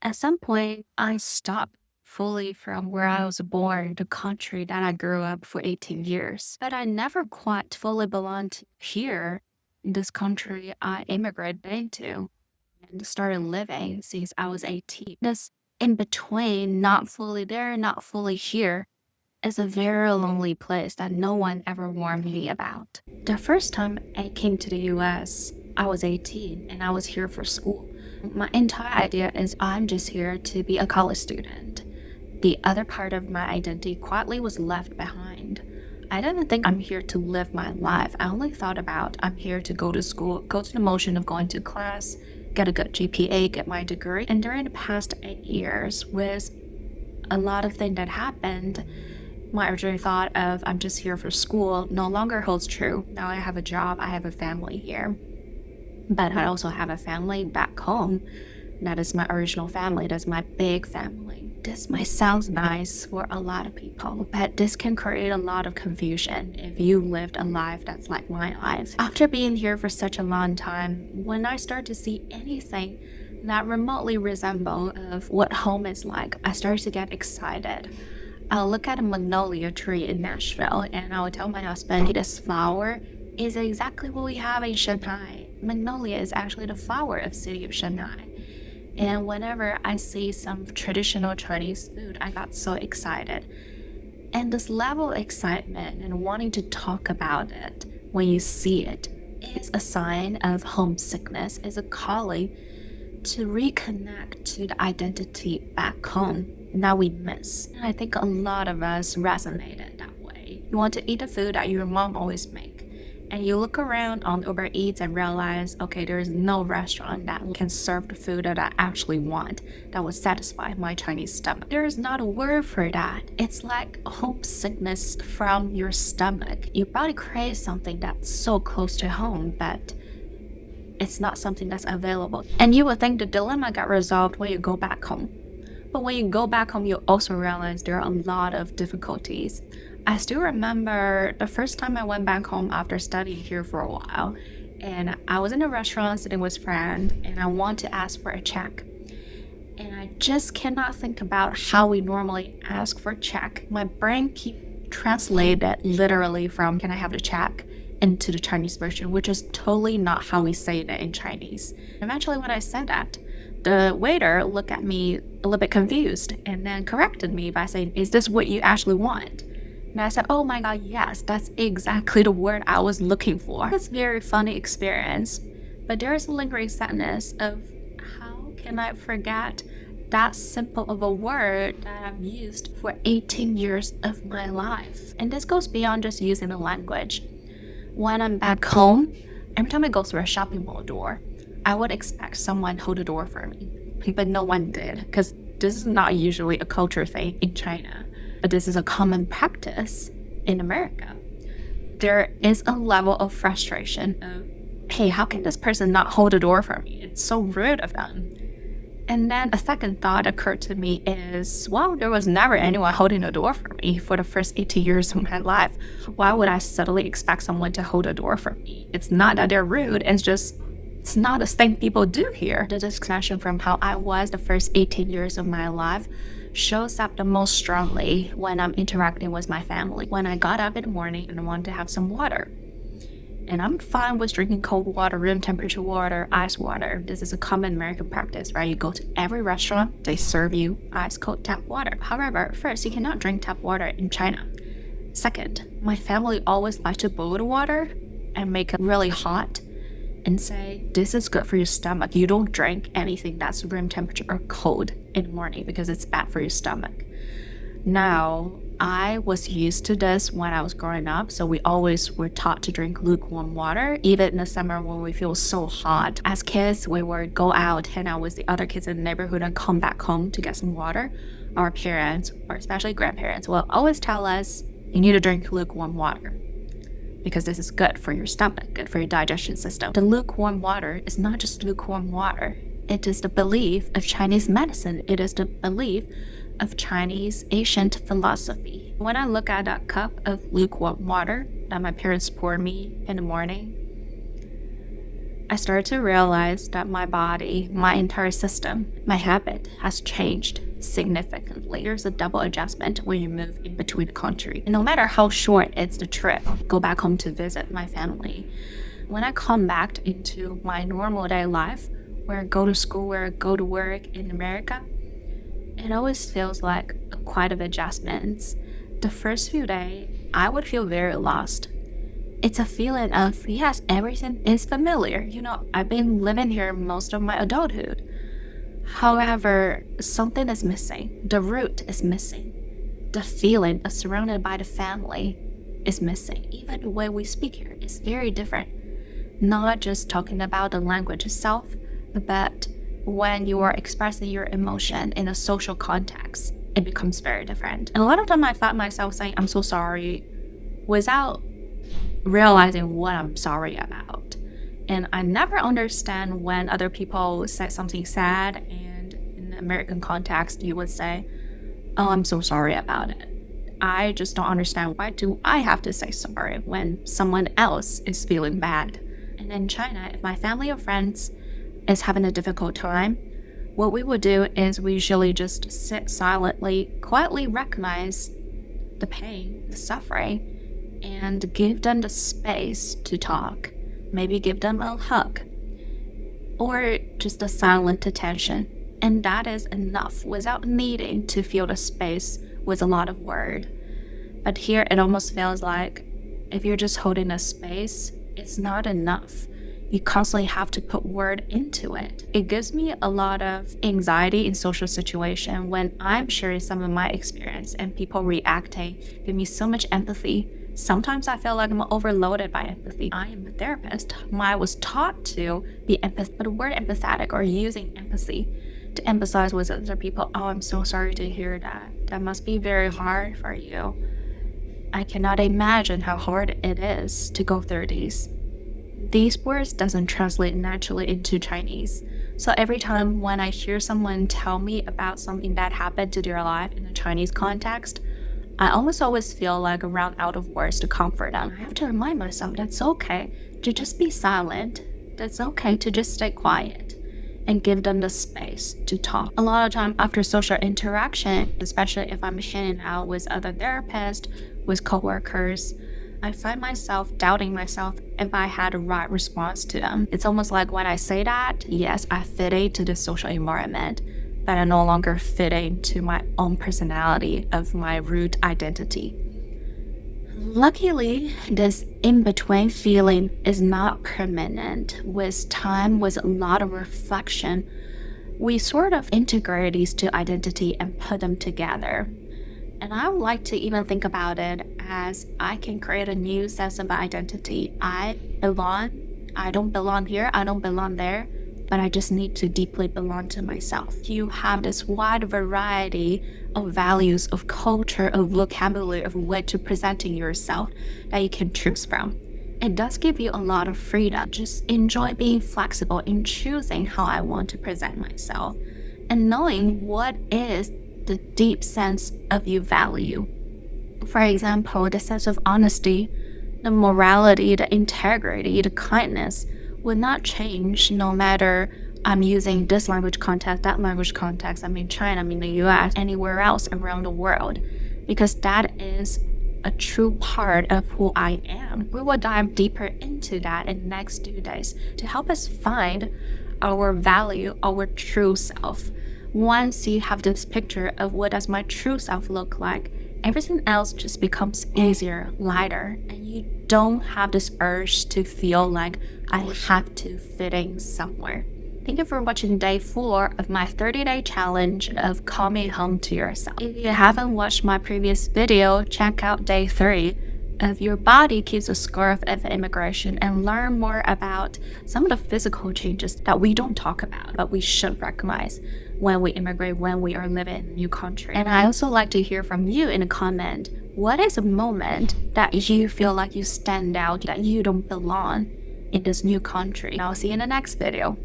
At some point, I stopped fully from where I was born, the country that I grew up for 18 years. But I never quite fully belonged here in this country I immigrated into and started living since I was 18. This in between, not fully there, not fully here, is a very lonely place that no one ever warned me about. The first time I came to the US, I was 18 and I was here for school. My entire idea is I'm just here to be a college student. The other part of my identity quietly was left behind. I didn't think I'm here to live my life. I only thought about I'm here to go to school, go through the motion of going to class, get a good GPA, get my degree. And during the past 8 years, with a lot of things that happened, my original thought of I'm just here for school no longer holds true. Now I have a job, I have a family here. But I also have a family back home. That is my original family, that's my big family. This might sound nice for a lot of people, but this can create a lot of confusion if you lived a life that's like my life. After being here for such a long time, when I start to see anything that remotely resemble of what home is like, I start to get excited. I'll look at a magnolia tree in Nashville and I will tell my husband this flower is exactly what we have in Shanghai. Magnolia is actually the flower of city of Shanghai. And whenever I see some traditional Chinese food, I got so excited. And this level of excitement and wanting to talk about it when you see it is a sign of homesickness, is a calling to reconnect to the identity back home that we miss. And I think a lot of us resonated that way. You want to eat the food that your mom always make. And you look around on Uber Eats and realize, okay, there is no restaurant that can serve the food that I actually want, that will satisfy my Chinese stomach. There is not a word for that. It's like homesickness from your stomach. Your body craves something that's so close to home, but it's not something that's available. And you would think the dilemma got resolved when you go back home. But when you go back home, you also realize there are a lot of difficulties. I still remember the first time I went back home after studying here for a while. And I was in a restaurant sitting with a friend, and I want to ask for a check. And I just cannot think about how we normally ask for a check. My brain keep translate it literally from "can I have the check?" into the Chinese version, which is totally not how we say it in Chinese. Eventually, when I said that, the waiter looked at me a little bit confused and then corrected me by saying, "Is this what you actually want?" And I said, "Oh my God, yes, that's exactly the word I was looking for." It's a very funny experience, but there is a lingering sadness of how can I forget that simple of a word that I've used for 18 years of my life. And this goes beyond just using the language. When I'm back home, every time I go through a shopping mall door, I would expect someone to hold the door for me, but no one did, because this is not usually a culture thing in China, but this is a common practice in America. There is a level of frustration of, hey, how can this person not hold the door for me? It's so rude of them. And then a second thought occurred to me is, well, there was never anyone holding the door for me for the first 18 years of my life. Why would I suddenly expect someone to hold the door for me? It's not that they're rude, it's not a thing people do here. The disconnection from how I was the first 18 years of my life shows up the most strongly when I'm interacting with my family. When I got up in the morning and I wanted to have some water. And I'm fine with drinking cold water, room temperature water, ice water. This is a common American practice, right? You go to every restaurant, they serve you ice cold tap water. However, first, you cannot drink tap water in China. Second, my family always likes to boil the water and make it really hot and say, this is good for your stomach. You don't drink anything that's room temperature or cold in the morning because it's bad for your stomach. Now, I was used to this when I was growing up, so we always were taught to drink lukewarm water, even in the summer when we feel so hot. As kids, we would go out, hang out with the other kids in the neighborhood and come back home to get some water. Our parents, or especially grandparents, will always tell us, you need to drink lukewarm water because this is good for your stomach, good for your digestion system. The lukewarm water is not just lukewarm water. It is the belief of Chinese medicine. It is the belief of Chinese ancient philosophy. When I look at that cup of lukewarm water that my parents poured me in the morning, I started to realize that my body, my entire system, my habit has changed significantly. There's a double adjustment when you move in between the country. And no matter how short it's the trip, go back home to visit my family. When I come back into my normal day life, where I go to school, where I go to work in America, it always feels like quite of adjustments. The first few days, I would feel very lost. It's a feeling of, yes, everything is familiar. I've been living here most of my adulthood. However, something is missing. The root is missing. The feeling of surrounded by the family is missing. Even the way we speak here is very different. Not just talking about the language itself, but when you are expressing your emotion in a social context, it becomes very different. And a lot of time I find myself saying, I'm so sorry, without realizing what I'm sorry about. And I never understand when other people say something sad, and in the American context, you would say, oh, I'm so sorry about it. I just don't understand, why do I have to say sorry when someone else is feeling bad? And in China, if my family or friends is having a difficult time, what we would do is we usually just sit silently, quietly recognize the pain, the suffering, and give them the space to talk. Maybe give them a hug or just a silent attention. And that is enough without needing to fill the space with a lot of word. But here it almost feels like if you're just holding a space, it's not enough. You constantly have to put word into it. It gives me a lot of anxiety in social situation when I'm sharing some of my experience and people reacting, give me so much empathy. Sometimes I feel like I'm overloaded by empathy. I am a therapist. I was taught to be empathetic, but the word empathetic or using empathy to empathize with other people. Oh, I'm so sorry to hear that. That must be very hard for you. I cannot imagine how hard it is to go through these. These words doesn't translate naturally into Chinese. So every time when I hear someone tell me about something that happened to their life in a Chinese context, I almost always feel like I run out of words to comfort them. I have to remind myself that's okay to just be silent. That's okay to just stay quiet and give them the space to talk. A lot of time after social interaction, especially if I'm hanging out with other therapists, with coworkers, I find myself doubting myself if I had a right response to them. It's almost like when I say that, yes, I fit into the social environment, but I no longer fit into my own personality of my root identity. Luckily, this in-between feeling is not permanent. With time, with a lot of reflection, we sort of integrate these two identities and put them together. And I would like to even think about it as I can create a new sense of identity. I belong. I don't belong here. I don't belong there. But I just need to deeply belong to myself. You have this wide variety of values, of culture, of vocabulary, of way to presenting yourself that you can choose from. It does give you a lot of freedom. Just enjoy being flexible in choosing how I want to present myself and knowing what is the deep sense of you value. For example, the sense of honesty, the morality, the integrity, the kindness would not change no matter I'm using this language context, that language context. I'm in China, I'm in the US, anywhere else around the world, because that is a true part of who I am. We will dive deeper into that in the next 2 days to help us find our value, our true self. Once you have this picture of what does my true self look like, everything else just becomes easier, lighter, and you don't have this urge to feel like I have to fit in somewhere. Thank you for watching day 4 of my 30-day challenge of coming home to yourself. If you haven't watched my previous video, check out day 3 of Your Body Keeps a Score of Immigration and learn more about some of the physical changes that we don't talk about, but we should recognize when we immigrate, when we are living in a new country. And I also like to hear from you in a comment. What is a moment that you feel like you stand out, that you don't belong in this new country? And I'll see you in the next video.